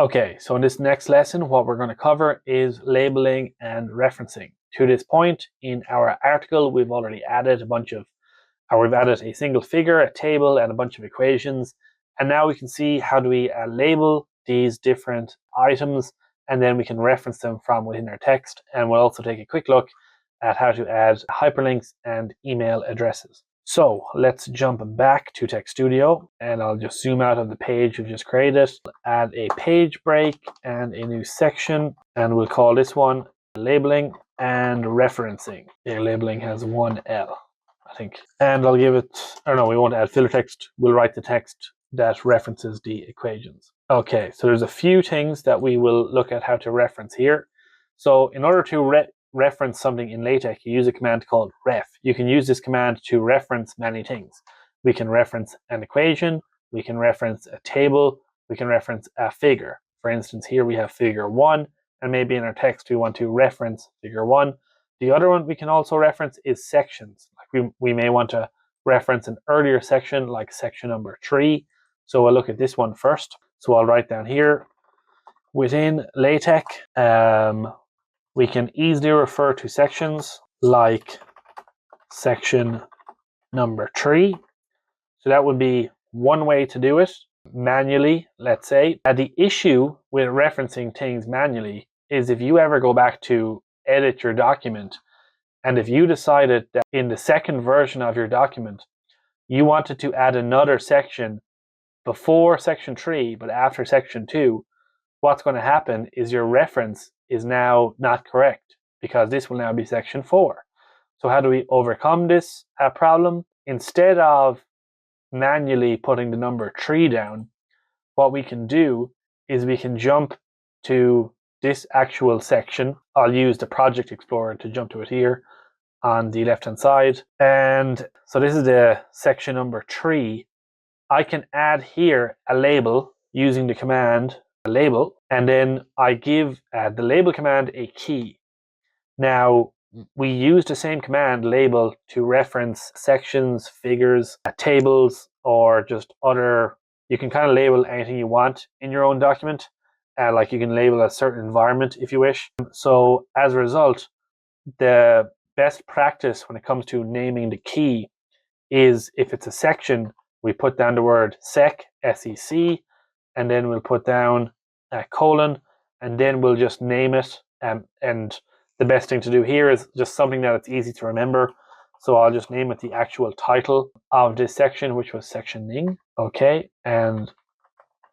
Okay, so in this next lesson, what we're going to cover is labeling and referencing. To this point in our article, we've already added we've added a single figure, a table, and a bunch of equations. And now we can see how do we label these different items, and then we can reference them from within our text. And we'll also take a quick look at how to add hyperlinks and email addresses. So let's jump back to Text Studio, and I'll just zoom out of the page we've just created, add a page break and a new section, and we'll call this one labeling and referencing. Yeah, labeling has one L, I think. And I'll give it, or no, we won't add filter text. We'll write the text that references the equations. Okay, so there's a few things that we will look at how to reference here. So in order to reference something in LaTeX, you use a command called ref. You can use this command to reference many things. We can reference an equation, we can reference a table, we can reference a figure. For instance, here we have figure 1, and maybe in our text we want to reference figure 1. The other one we can also reference is sections. Like we may want to reference an earlier section, like section number 3. So we'll look at this one first. So I'll write down here, within LaTeX, we can easily refer to sections like section number 3. So that would be one way to do it manually, let's say. The issue with referencing things manually is if you ever go back to edit your document, and if you decided that in the second version of your document, you wanted to add another section before section 3, but after section 2, what's going to happen is your reference is now not correct, because this will now be section 4. So how do we overcome this problem? Instead of manually putting the number 3 down, what we can do is we can jump to this actual section. I'll use the Project Explorer to jump to it here on the left hand side. And so this is the section number 3. I can add here a label using the command label, and then I give the label command a key. Now we use the same command label to reference sections, figures, tables, or just other. You can kind of label anything you want in your own document, like you can label a certain environment if you wish. So as a result, the best practice when it comes to naming the key is, if it's a section, we put down the word sec, S-E-C, and then we'll put down a colon, and then we'll just name it. And the best thing to do here is just something that it's easy to remember. So I'll just name it the actual title of this section, which was sectioning. Okay, and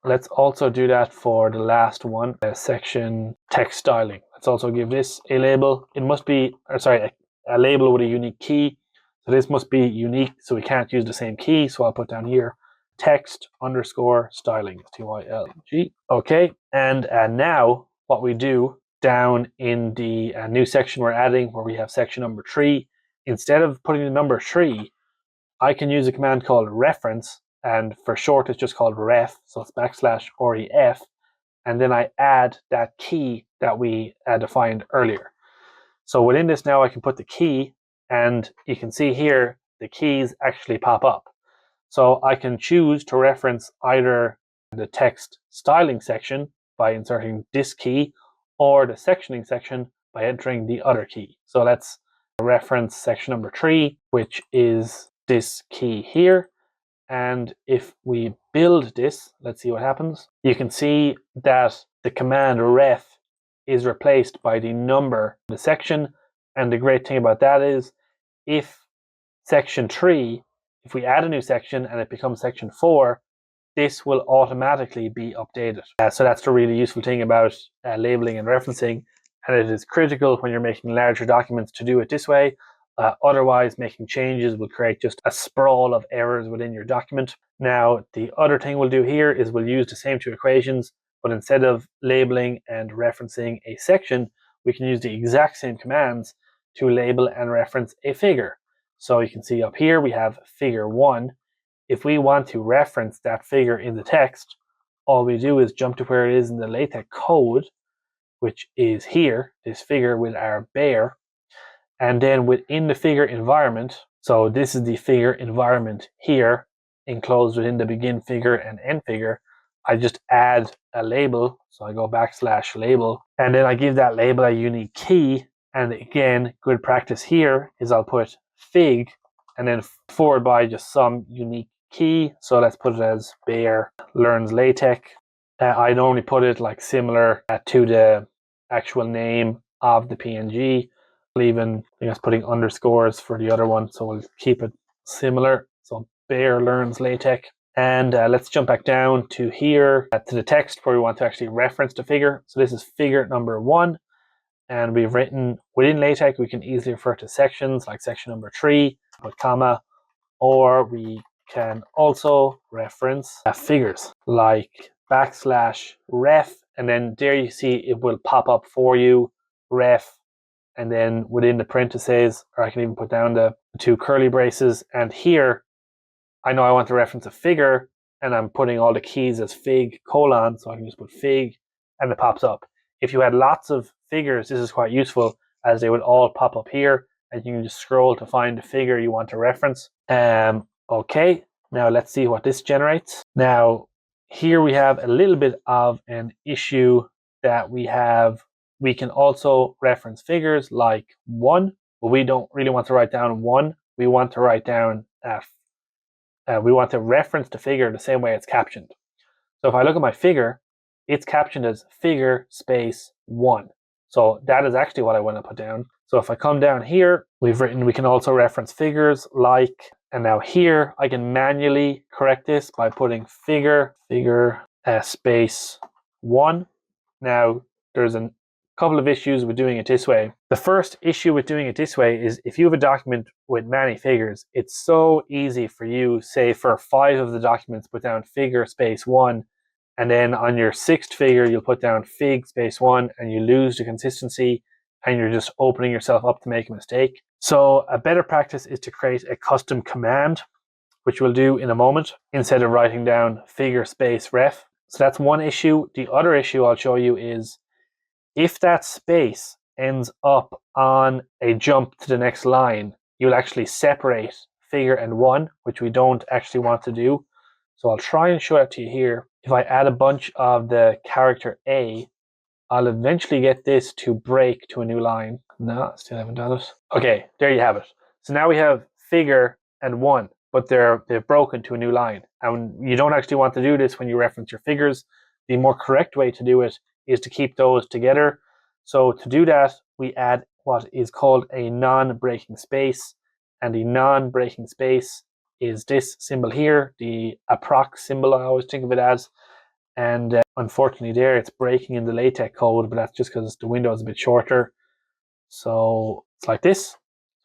let's also do that for the last one, section text styling. Let's also give this a label. It must be, a label with a unique key. So this must be unique, so we can't use the same key. So I'll put down here text underscore styling, T-Y-L-G. Okay, and now what we do down in the new section we're adding, where we have section number 3, instead of putting the number 3, I can use a command called reference, and for short it's just called ref, so it's \ref, and then I add that key that we defined earlier. So within this now I can put the key, and you can see here the keys actually pop up. So I can choose to reference either the text styling section by inserting this key, or the sectioning section by entering the other key. So let's reference section number 3, which is this key here. And if we build this, let's see what happens. You can see that the command ref is replaced by the number in the section. And the great thing about that is, if section 3, if we add a new section and it becomes section 4, this will automatically be updated. So that's the really useful thing about labeling and referencing, and it is critical when you're making larger documents to do it this way. Otherwise, making changes will create just a sprawl of errors within your document. Now, the other thing we'll do here is we'll use the same 2 equations, but instead of labeling and referencing a section, we can use the exact same commands to label and reference a figure. So you can see up here we have figure 1. If we want to reference that figure in the text, all we do is jump to where it is in the LaTeX code, which is here, this figure with our bear. And then within the figure environment, so this is the figure environment here, enclosed within the begin figure and end figure, I just add a label. So I go \label, and then I give that label a unique key. And again, good practice here is I'll put fig and then forward by just some unique key. So let's put it as Bear learns LaTeX. I normally put it like similar to the actual name of the PNG. Even I guess putting underscores for the other one, so we'll keep it similar. So Bear learns LaTeX. And let's jump back down to here to the text where we want to actually reference the figure. So this is figure number 1. And we've written within LaTeX, we can easily refer to sections like section number 3, put comma, or we can also reference figures like \ref. And then there you see it will pop up for you, ref. And then within the parentheses, or I can even put down the 2 curly braces. And here, I know I want to reference a figure, and I'm putting all the keys as fig : so I can just put fig, and it pops up. If you had lots of figures, this is quite useful, as they would all pop up here, and you can just scroll to find the figure you want to reference. Okay, now let's see what this generates. Now, here we have a little bit of an issue that we have. We can also reference figures like 1, but we don't really want to write down 1. We want to write down we want to reference the figure the same way it's captioned. So if I look at my figure, it's captioned as figure space 1. So that is actually what I want to put down. So if I come down here, we've written we can also reference figures like, and now here I can manually correct this by putting figure space 1. Now there's a couple of issues with doing it this way. The first issue with doing it this way is if you have a document with many figures, it's so easy for you, say for 5 of the documents, put down figure space 1, and then on your 6th figure, you'll put down fig space 1, and you lose the consistency, and you're just opening yourself up to make a mistake. So a better practice is to create a custom command, which we'll do in a moment, instead of writing down figure space ref. So that's one issue. The other issue I'll show you is if that space ends up on a jump to the next line, you'll actually separate figure and 1, which we don't actually want to do. So I'll try and show it to you here. If I add a bunch of the character A, I'll eventually get this to break to a new line. No, still haven't done it. Okay, there you have it. So now we have figure and 1, but they've broken to a new line. And you don't actually want to do this when you reference your figures. The more correct way to do it is to keep those together. So to do that, we add what is called a non-breaking space. And the non-breaking space is this symbol here, the approx symbol I always think of it as. And unfortunately there it's breaking in the LaTeX code, but that's just because the window is a bit shorter. So it's like this. So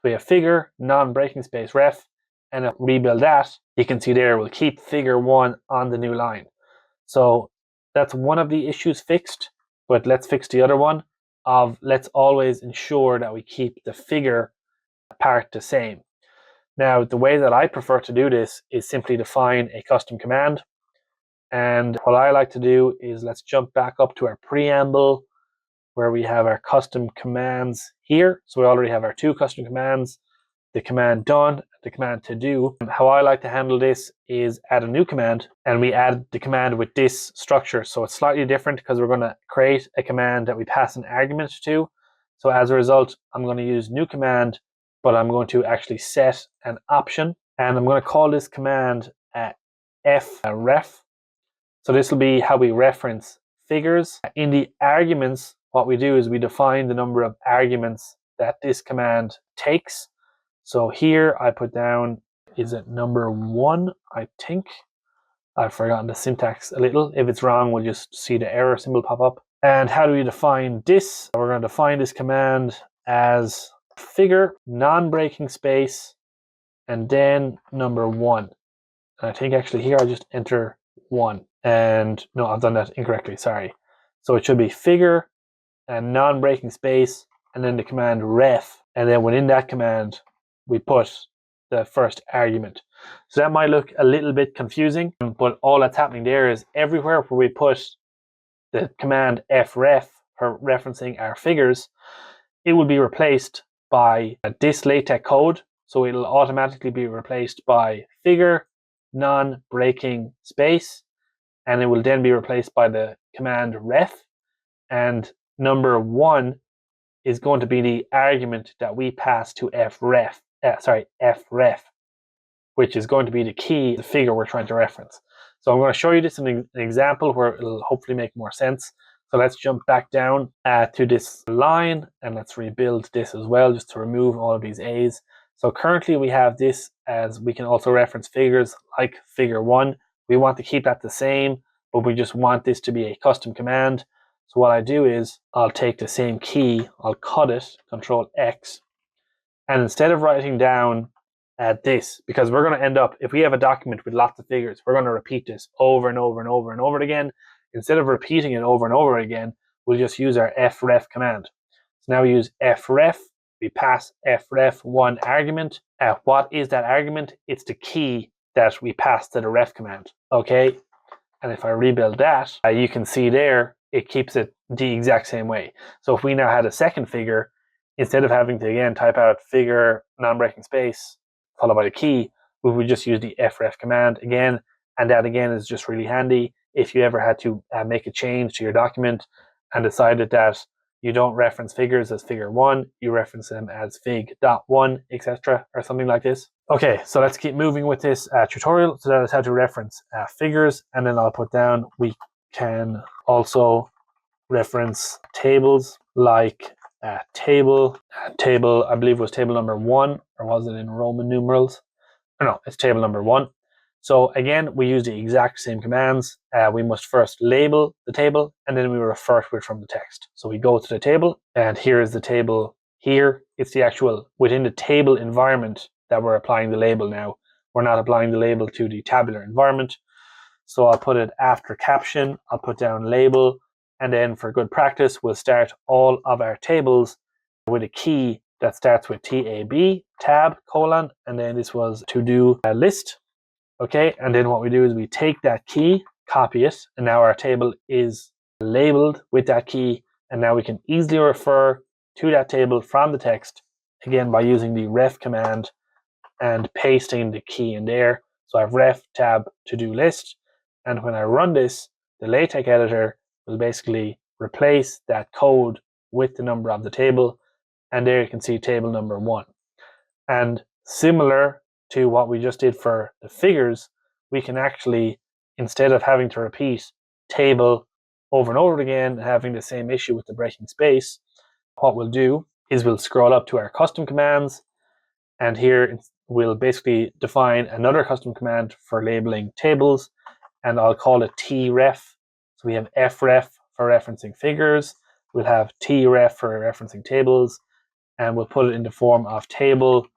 we have figure, non-breaking space ref, and if we rebuild that, you can see there we'll keep figure 1 on the new line. So that's one of the issues fixed, but let's fix the other one of let's always ensure that we keep the figure part the same. Now, the way that I prefer to do this is simply define a custom command. And what I like to do is let's jump back up to our preamble where we have our custom commands here. So we already have our 2 custom commands, the command done, the command to do. And how I like to handle this is add a new command, and we add the command with this structure. So it's slightly different because we're going to create a command that we pass an argument to. So as a result, I'm going to use new command, but I'm going to actually set an option, and I'm going to call this command fref. So this will be how we reference figures. In the arguments, what we do is we define the number of arguments that this command takes. So here I put down, is it number 1, I think? I've forgotten the syntax a little. If it's wrong, we'll just see the error symbol pop up. And how do we define this? We're going to define this command as figure, non-breaking space, and then number 1. And I think actually here I just enter 1. And no, I've done that incorrectly, sorry. So it should be figure and non-breaking space, and then the command ref. And then within that command, we put the first argument. So that might look a little bit confusing, but all that's happening there is everywhere where we put the command fref for referencing our figures, it will be replaced by this LaTeX code. So it'll automatically be replaced by figure, non-breaking space, and it will then be replaced by the command ref, and number 1 is going to be the argument that we pass to fref, which is going to be the key, the figure we're trying to reference. So I'm going to show you this in an example where it'll hopefully make more sense. So let's jump back down to this line, and let's rebuild this as well, just to remove all of these A's. So currently we have this as, we can also reference figures like figure 1. We want to keep that the same, but we just want this to be a custom command. So what I do is I'll take the same key, I'll cut it, Control X, and instead of writing down this, because we're going to end up, if we have a document with lots of figures, we're going to repeat this over and over and over and over again. Instead of repeating it over and over again, we'll just use our fref command. So now we use fref, we pass fref one argument. What is that argument? It's the key that we pass to the ref command. Okay, and if I rebuild that, you can see there, it keeps it the exact same way. So if we now had a second figure, instead of having to again type out figure, non-breaking space, followed by the key, we would just use the fref command again, and that again is just really handy if you ever had to make a change to your document and decided that you don't reference figures as figure 1, you reference them as fig.1, etc., or something like this. Okay, so let's keep moving with this tutorial. So that is how to reference figures, and then I'll put down, we can also reference tables like table, I believe was table number 1, or was it in Roman numerals? Oh, no, it's table number 1. So again, we use the exact same commands. We must first label the table, and then we refer to it from the text. So we go to the table, and here is the table here. It's the actual, within the table environment that we're applying the label now. We're not applying the label to the tabular environment. So I'll put it after caption, I'll put down label, and then for good practice, we'll start all of our tables with a key that starts with tab, tab, colon, and then this was to do a list. Okay, and then what we do is we take that key, copy it, and now our table is labeled with that key, and now we can easily refer to that table from the text, again by using the ref command and pasting the key in there. So I have ref, tab, to do list, and when I run this, the LaTeX editor will basically replace that code with the number of the table, and there you can see table number 1. And similar to what we just did for the figures, we can actually, instead of having to repeat table over and over again and having the same issue with the breaking space, what we'll do is we'll scroll up to our custom commands, and here we'll basically define another custom command for labeling tables, and I'll call it tref. So we have fref for referencing figures, we'll have tref for referencing tables, and we'll put it in the form of table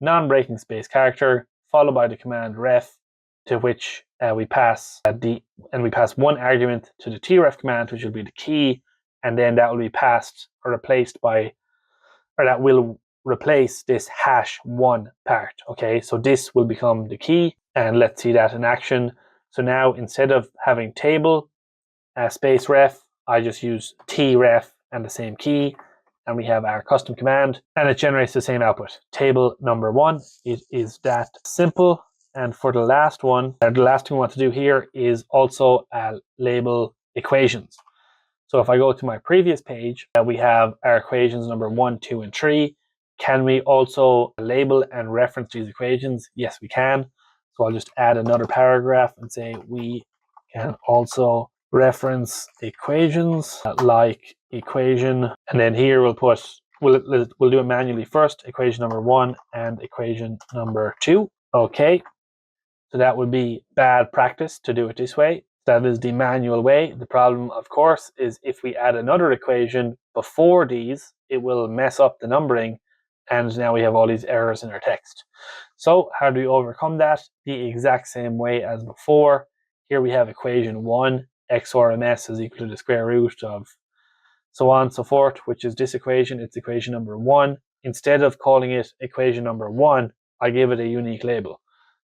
non-breaking space character followed by the command ref, to which we pass one argument to the tref command, which will be the key, and then that will be passed or replaced by, or that will replace this #1 part. Okay, so this will become the key, and let's see that in action. So now instead of having table space ref, I just use tref and the same key, and we have our custom command, and it generates the same output, table number 1. It is that simple. And for the last one, the last thing we want to do here is also label equations. So if I go to my previous page, we have our equations number 1, 2, and 3. Can we also label and reference these equations? Yes, we can. So I'll just add another paragraph and say we can also reference equations like equation, and then here we'll do it manually first, equation number 1 and equation number 2. Okay, so that would be bad practice to do it this way. That is the manual way. The problem, of course, is if we add another equation before these, it will mess up the numbering, and now we have all these errors in our text. So how do we overcome that? The exact same way as before. Here we have equation 1, XOR MS is equal to the square root of so on and so forth, which is this equation. It's equation number 1. Instead of calling it equation number 1, I give it a unique label.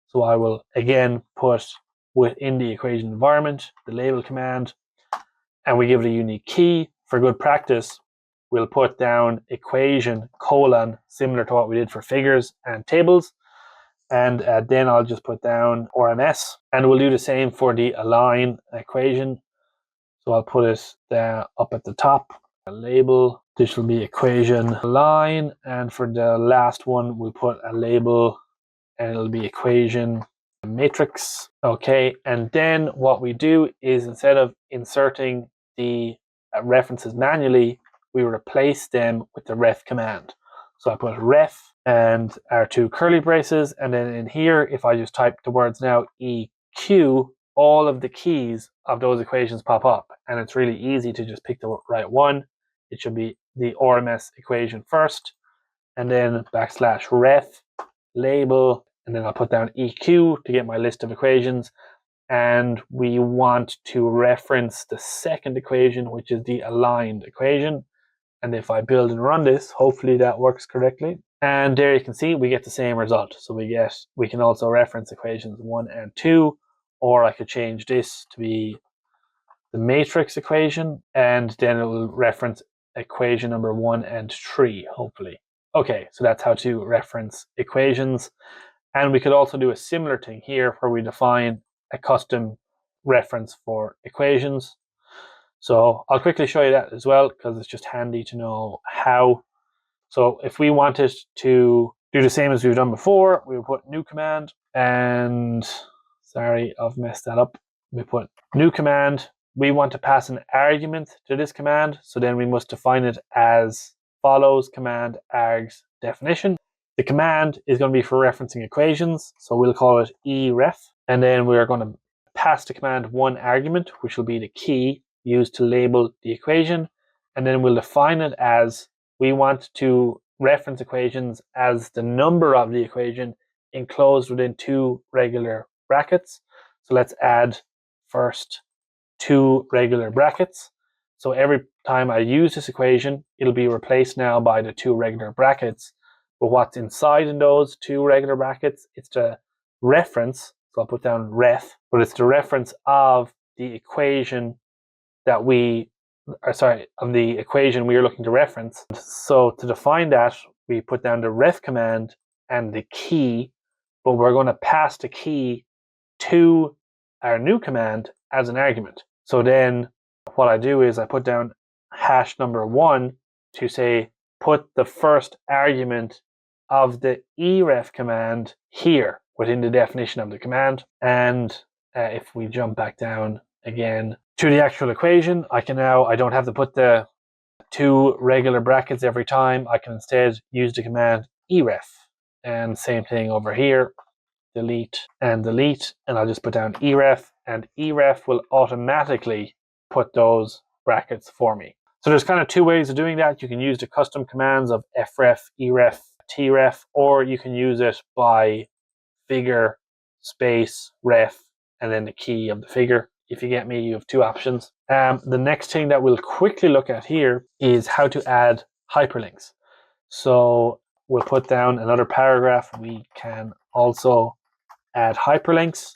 So I will again put within the equation environment the label command, and we give it a unique key. For good practice, we'll put down equation : similar to what we did for figures and tables, And then I'll just put down RMS, and we'll do the same for the align equation. So I'll put it there up at the top, a label. This will be equation align, and for the last one, we'll put a label, and it'll be equation matrix. Okay, and then what we do is instead of inserting the references manually, we replace them with the ref command. So I put ref and our two curly braces, and then in here, if I just type the words now EQ, all of the keys of those equations pop up, and it's really easy to just pick the right one. It should be the RMS equation first, and then \ref label, and then I'll put down EQ to get my list of equations. And we want to reference the second equation, which is the aligned equation. And if I build and run this, hopefully that works correctly. And there you can see we get the same result. So we can also reference equations 1 and 2, or I could change this to be the matrix equation, and then it will reference equation number 1 and 3, hopefully. Okay, so that's how to reference equations. And we could also do a similar thing here where we define a custom reference for equations. So I'll quickly show you that as well, because it's just handy to know how. So if we wanted to do the same as we've done before, we would put new command, and sorry, I've messed that up. We put new command. We want to pass an argument to this command, so then we must define it as follows command args definition. The command is going to be for referencing equations, so we'll call it eref, and then we're going to pass the command one argument, which will be the key used to label the equation, and then we'll define it as we want to reference equations as the number of the equation enclosed within two regular brackets. So let's add first two regular brackets. So every time I use this equation, it'll be replaced now by the two regular brackets. But what's inside in those two regular brackets, it's the reference. So I'll put down ref, but it's the reference of the equation that of the equation we are looking to reference. So to define that, we put down the ref command and the key, but we're going to pass the key to our new command as an argument. So then what I do is I put down hash number 1 to say put the first argument of the eref command here within the definition of the command. And if we jump back down again to the actual equation, I don't have to put the two regular brackets every time. I can instead use the command eref, and same thing over here, delete, and I'll just put down eref, and eref will automatically put those brackets for me. So there's kind of two ways of doing that. You can use the custom commands of fref, eref, tref, or you can use it by figure space ref and then the key of the figure. If you get me, you have two options. The next thing that we'll quickly look at here is how to add hyperlinks. So we'll put down another paragraph. We can also add hyperlinks.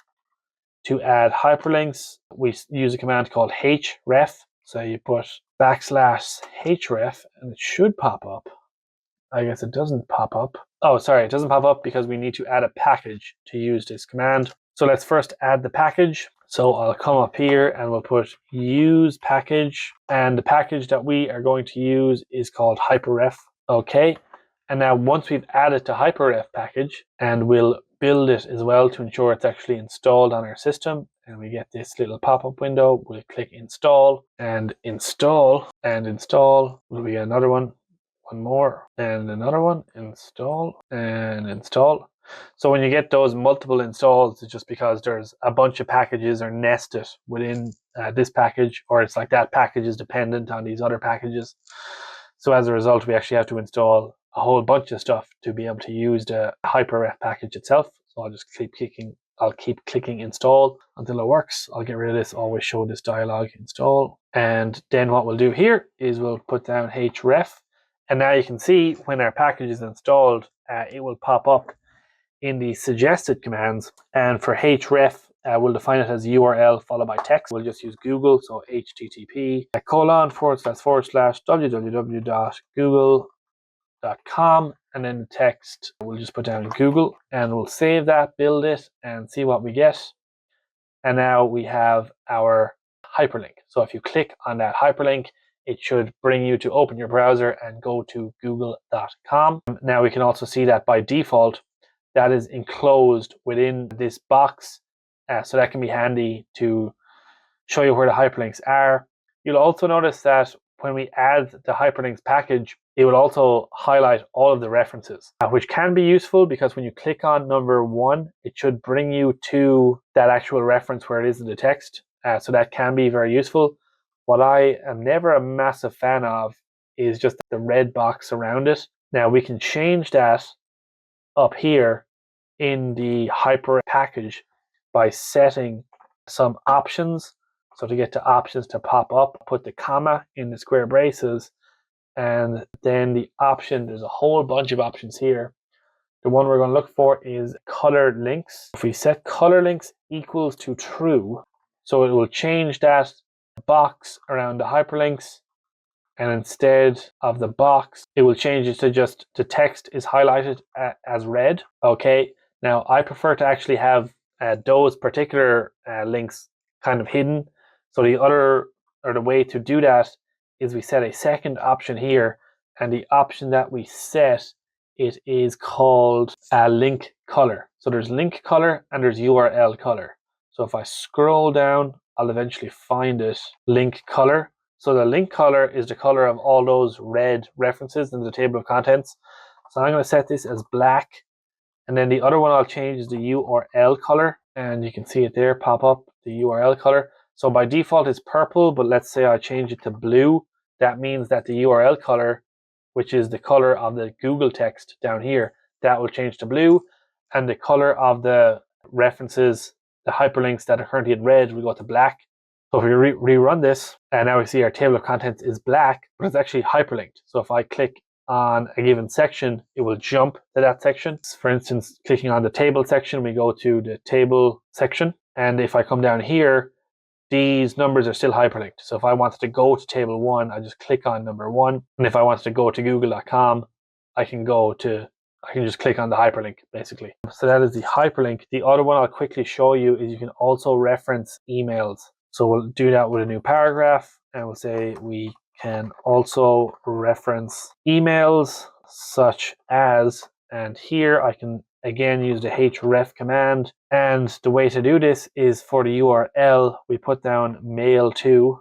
To add hyperlinks, we use a command called href. So you put \href, and it should pop up. I guess it doesn't pop up. Oh, sorry, it doesn't pop up because we need to add a package to use this command. So let's first add the package. So I'll come up here and we'll put use package, and the package that we are going to use is called hyperref. Okay, and now once we've added to hyperref package, and we'll build it as well to ensure it's actually installed on our system, and we get this little pop-up window, we'll click install, and install, and install. Will be another one more, and another one, install, and install. So when you get those multiple installs, it's just because there's a bunch of packages are nested within this package, or it's like that package is dependent on these other packages. So as a result, we actually have to install a whole bunch of stuff to be able to use the hyperref package itself. So I'll just keep clicking install until it works. I'll get rid of this, always show this dialog, install. And then what we'll do here is we'll put down href. And now you can see when our package is installed, it will pop up in the suggested commands. And for href, we'll define it as URL followed by text. We'll just use Google, so http:// www.google.com, and then the text we'll just put down Google, and we'll save that, build it, and see what we get. And now we have our hyperlink. So if you click on that hyperlink, it should bring you to open your browser and go to google.com. Now we can also see that by default, that is enclosed within this box. So that can be handy to show you where the hyperlinks are. You'll also notice that when we add the hyperlinks package, it will also highlight all of the references, which can be useful because when you click on number 1, it should bring you to that actual reference where it is in the text. So that can be very useful. What I am never a massive fan of is just the red box around it. Now we can change that up here in the hyperlink package by setting some options. So to get to options to pop up, put the comma in the square braces, and then the option, there's a whole bunch of options here. The one we're going to look for is color links. If we set color links equals to true, so it will change that box around the hyperlinks, and instead of the box, it will change it to just the text is highlighted as red. Okay, now I prefer to actually have those particular links kind of hidden. So the way to do that is we set a second option here, and the option that we set, it is called link color. So there's link color and there's URL color. So if I scroll down, I'll eventually find it, link color. So the link color is the color of all those red references in the table of contents. So I'm going to set this as black. And then the other one I'll change is the URL color. And you can see it there pop up, the URL color. So by default it's purple, but let's say I change it to blue. That means that the URL color, which is the color of the Google text down here, that will change to blue. And the color of the references, the hyperlinks that are currently in red, will go to black. So if we rerun this, and now we see our table of contents is black, but it's actually hyperlinked. So if I click on a given section, it will jump to that section. For instance, clicking on the table section, we go to the table section. And if I come down here, these numbers are still hyperlinked. So if I wanted to go to table 1, I just click on number 1. And if I wanted to go to google.com, I can just click on the hyperlink, basically. So that is the hyperlink. The other one I'll quickly show you is you can also reference emails. So we'll do that with a new paragraph, and we'll say we can also reference emails such as, and here I can again use the href command. And the way to do this is for the URL, we put down mail to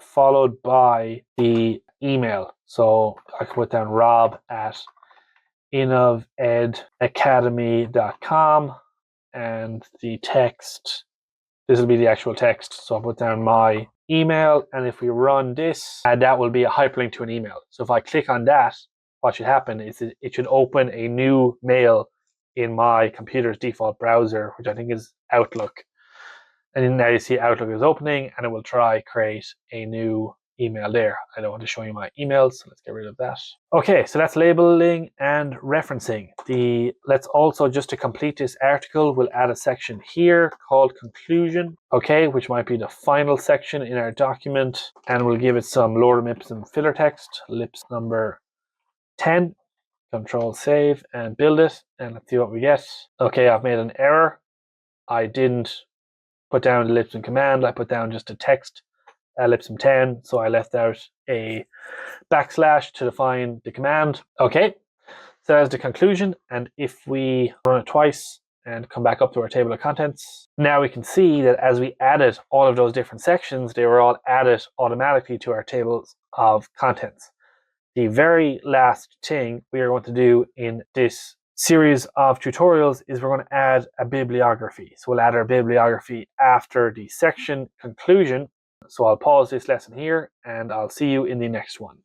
followed by the email. So I can put down rob@innovedacademy.com, and the text, this will be the actual text. So I'll put down my email, and if we run this, that will be a hyperlink to an email. So if I click on that, what should happen is it should open a new mail in my computer's default browser, which I think is Outlook. And now you see Outlook is opening, and it will try create a new email there. I don't want to show you my emails, so let's get rid of that. Okay, so that's labeling and referencing. Let's also, just to complete this article, we'll add a section here called conclusion, okay, which might be the final section in our document, and we'll give it some lorem ipsum filler text, lips number 10. Control save and build it, and let's see what we get. Okay, I've made an error. I didn't put down the lipsum command, I put down just a text, lipsum 10, so I left out a backslash to define the command. Okay, so that's the conclusion, and if we run it twice and come back up to our table of contents, now we can see that as we added all of those different sections, they were all added automatically to our tables of contents. The very last thing we are going to do in this series of tutorials is we're going to add a bibliography. So we'll add our bibliography after the section conclusion. So I'll pause this lesson here, and I'll see you in the next one.